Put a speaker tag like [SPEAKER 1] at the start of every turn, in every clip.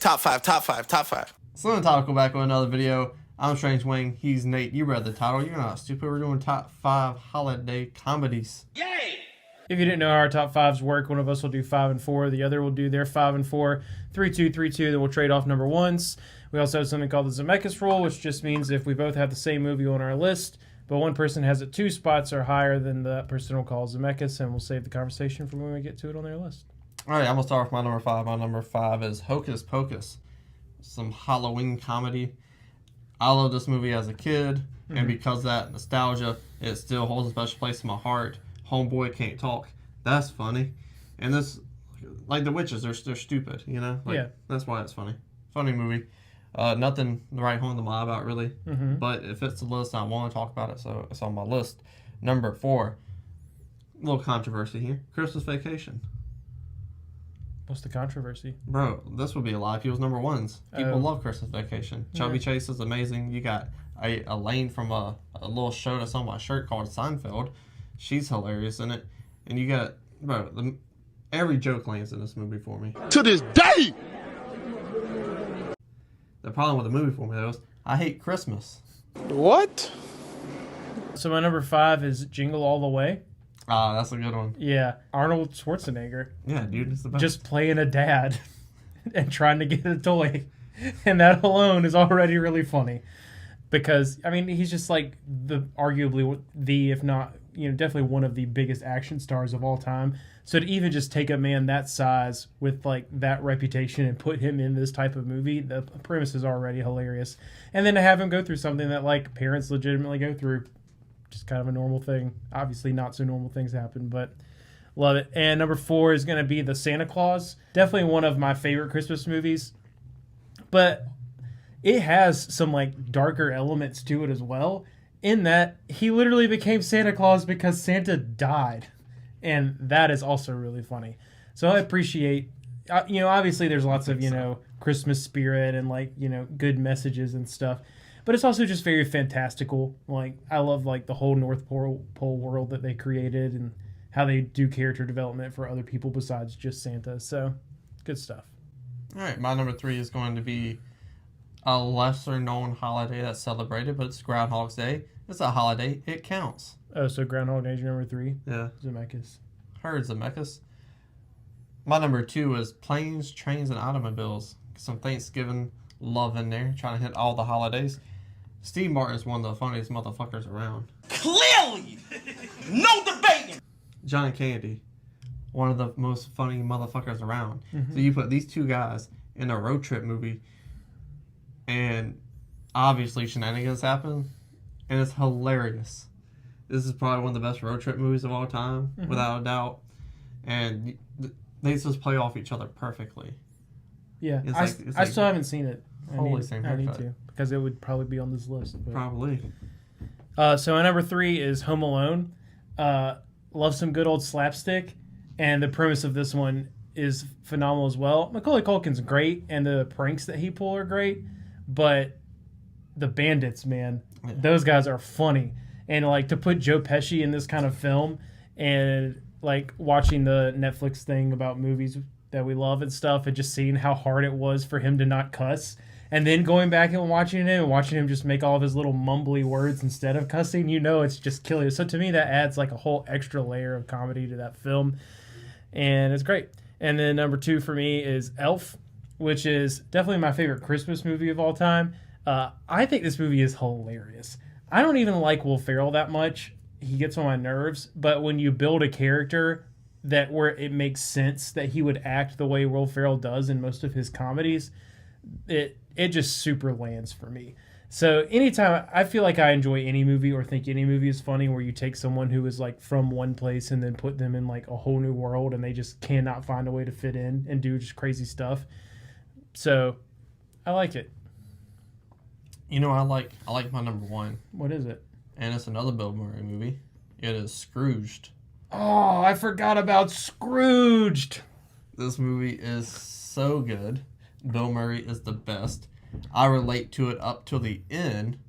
[SPEAKER 1] top five, top five, top five.
[SPEAKER 2] So topical back with another video. I'm Strange Wayne. He's Nate. You read the title. You're not stupid. We're doing top 5 holiday comedies.
[SPEAKER 3] Yay!
[SPEAKER 4] If you didn't know how our top fives work, one of us will do 5 and 4. The other will do their 5 and 4. 3-2, 3-2. Then we'll trade off number ones. We also have something called the Zemeckis rule, which just means if we both have the same movie on our list, but one person has it 2 spots or higher, then that person will call Zemeckis, and we'll save the conversation for when we get to it on their list.
[SPEAKER 2] All right, I'm going to start with my number 5. My number 5 is Hocus Pocus. Some Halloween comedy. I loved this movie as a kid, and because of that nostalgia, it still holds a special place in my heart. Homeboy can't talk. That's funny. And this, like the witches, they're stupid, you know? Like,
[SPEAKER 4] yeah.
[SPEAKER 2] That's why it's funny. Funny movie. Nothing to write home to my about, really. But if it's the list, I want to talk about it, so it's on my list. Number 4. A little controversy here. Christmas Vacation.
[SPEAKER 4] What's the controversy?
[SPEAKER 2] Bro, this would be a lot if he was number 1s. People love Christmas Vacation. Chubby Chase is amazing. You got Elaine from a little show that's on my shirt called Seinfeld. She's hilarious in it. And you got, bro, every joke lands in this movie for me.
[SPEAKER 1] To this day!
[SPEAKER 2] The problem with the movie for me, though, is I hate Christmas.
[SPEAKER 1] What?
[SPEAKER 4] So my number 5 is Jingle All the Way.
[SPEAKER 2] Ah, that's a good one.
[SPEAKER 4] Yeah, Arnold Schwarzenegger.
[SPEAKER 2] Yeah, dude, it's the best.
[SPEAKER 4] Just playing a dad and trying to get a toy. And that alone is already really funny. Because, I mean, he's just like arguably if not, definitely one of the biggest action stars of all time. So to even just take a man that size with like that reputation and put him in this type of movie, the premise is already hilarious. And then to have him go through something that like parents legitimately go through, just kind of a normal thing. Obviously not so normal things happen, but love it. And number 4 is going to be the Santa Claus. Definitely one of my favorite Christmas movies, but it has some like darker elements to it as well, in that he literally became Santa Claus because Santa died. And that is also really funny. So I appreciate, obviously there's lots of, Christmas spirit and like, good messages and stuff. But it's also just very fantastical. Like, I love like the whole North Pole world that they created and how they do character development for other people besides just Santa. So, good stuff.
[SPEAKER 2] All right, my number 3 is going to be a lesser known holiday that's celebrated, but it's Groundhog's Day. It's a holiday. It counts.
[SPEAKER 4] Oh, so Groundhog Day is your number 3?
[SPEAKER 2] Yeah.
[SPEAKER 4] Zemeckis.
[SPEAKER 2] Heard Zemeckis. My number 2 is Planes, Trains, and Automobiles. Some Thanksgiving love in there, trying to hit all the holidays. Steve Martin is one of the funniest motherfuckers around.
[SPEAKER 3] Clearly! No debating!
[SPEAKER 2] John Candy, one of the most funny motherfuckers around. So you put these 2 guys in a road trip movie, and obviously shenanigans happen, and it's hilarious. This is probably one of the best road trip movies of all time, without a doubt. And they just play off each other perfectly.
[SPEAKER 4] Yeah, I still haven't seen it. I need to, because it would probably be on this list. But.
[SPEAKER 2] Probably.
[SPEAKER 4] So my number 3 is Home Alone. Love some good old slapstick, and the premise of this one is phenomenal as well. Macaulay Culkin's great, and the pranks that he pull are great, but the bandits, man, those guys are funny. And like to put Joe Pesci in this kind of film, and like watching the Netflix thing about movies that we love and stuff, and just seeing how hard it was for him to not cuss, and then going back and watching him just make all of his little mumbly words instead of cussing, it's just killer. So to me, that adds like a whole extra layer of comedy to that film, and it's great. And then number 2 for me is Elf, which is definitely my favorite Christmas movie of all time. I think this movie is hilarious. I don't even like Will Ferrell that much. He gets on my nerves, but when you build a character where it makes sense that he would act the way Will Ferrell does in most of his comedies, it just super lands for me. So anytime I feel like I enjoy any movie or think any movie is funny where you take someone who is like from one place and then put them in like a whole new world and they just cannot find a way to fit in and do just crazy stuff. So I like it.
[SPEAKER 2] I like my number 1.
[SPEAKER 4] What is it?
[SPEAKER 2] And it's another Bill Murray movie. It is Scrooged.
[SPEAKER 4] Oh, I forgot about Scrooged.
[SPEAKER 2] This movie is so good. Bill Murray is the best. I relate to it up till the end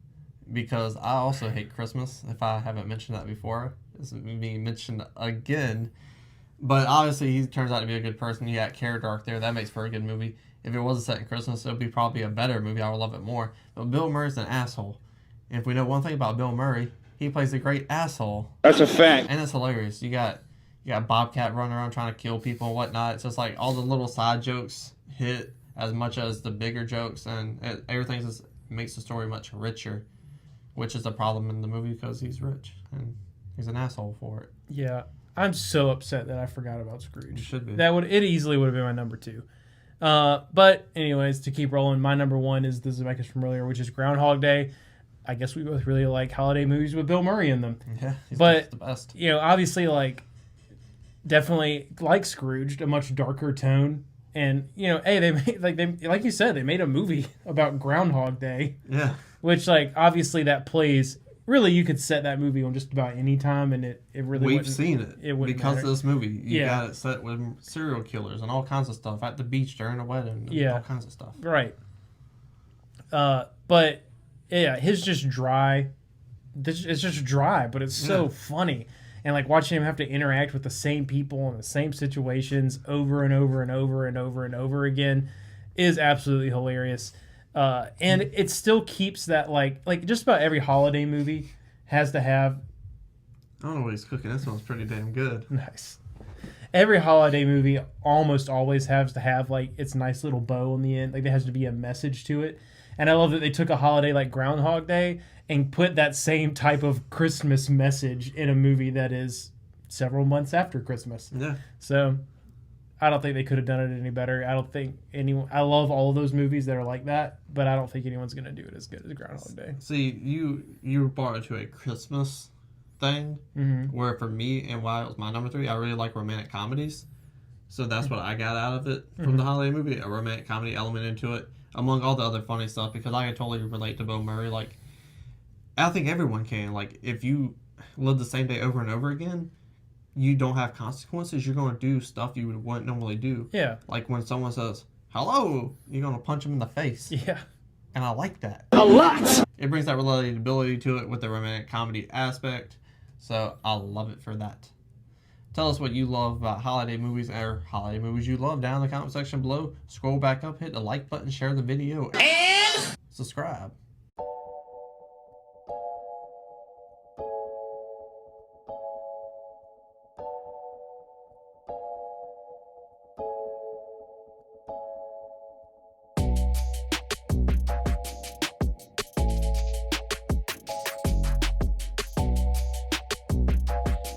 [SPEAKER 2] because I also hate Christmas. If I haven't mentioned that before, it's being mentioned again. But obviously, he turns out to be a good person. You got character arc there. That makes for a good movie. if it wasn't set in Christmas, it would be probably a better movie. I would love it more. But Bill Murray's an asshole. And if we know one thing about Bill Murray, he plays a great asshole.
[SPEAKER 5] That's a fact.
[SPEAKER 2] And it's hilarious. You got Bobcat running around trying to kill people and whatnot. It's just like all the little side jokes hit as much as the bigger jokes, and everything just makes the story much richer, which is a problem in the movie because he's rich and he's an asshole for it.
[SPEAKER 4] Yeah, I'm so upset that I forgot about Scrooge.
[SPEAKER 2] You should be.
[SPEAKER 4] It easily would have been my number 2. But anyways, to keep rolling, my number 1 is the Zemeckis from earlier, which is Groundhog Day. I guess we both really like holiday movies with Bill Murray in them.
[SPEAKER 2] Yeah, he's
[SPEAKER 4] but
[SPEAKER 2] the best.
[SPEAKER 4] You know, obviously, like, definitely like Scrooged, a much darker tone. And you know, hey, like you said, they made a movie about Groundhog Day.
[SPEAKER 2] Yeah.
[SPEAKER 4] Which, like, obviously that plays. Really, you could set that movie on just about any time, and it really.
[SPEAKER 2] We've seen it.
[SPEAKER 4] It wouldn't
[SPEAKER 2] because
[SPEAKER 4] matter.
[SPEAKER 2] of this movie. You got it set with serial killers and all kinds of stuff at the beach during a wedding. And all kinds of stuff.
[SPEAKER 4] Right. But yeah, his just dry. It's just dry, but it's so funny. And like watching him have to interact with the same people in the same situations over and over and over and over and over again is absolutely hilarious. And it still keeps that like just about every holiday movie has to have.
[SPEAKER 2] I don't know what he's cooking. This one's pretty damn good.
[SPEAKER 4] Nice. Every holiday movie almost always has to have like its nice little bow on the end. Like there has to be a message to it. And I love that they took a holiday like Groundhog Day and put that same type of Christmas message in a movie that is several months after Christmas.
[SPEAKER 2] Yeah.
[SPEAKER 4] So I don't think they could have done it any better. I don't think anyone. I love all of those movies that are like that, but I don't think anyone's going to do it as good as Groundhog Day.
[SPEAKER 2] See, you brought it to a Christmas thing, where for me and why it was my number 3, I really like romantic comedies. So that's what I got out of it from the holiday movie, a romantic comedy element into it, among all the other funny stuff, because I can totally relate to Bill Murray. Like, I think everyone can. Like, if you live the same day over and over again, you don't have consequences. You're going to do stuff you wouldn't normally do.
[SPEAKER 4] Yeah.
[SPEAKER 2] Like when someone says, hello, you're going to punch them in the face.
[SPEAKER 4] Yeah.
[SPEAKER 2] And I like that.
[SPEAKER 5] A lot.
[SPEAKER 2] It brings that relatability to it with the romantic comedy aspect. So I love it for that. Tell us what you love about holiday movies or holiday movies you love down in the comment section below. Scroll back up, hit the like button, share the video, and subscribe.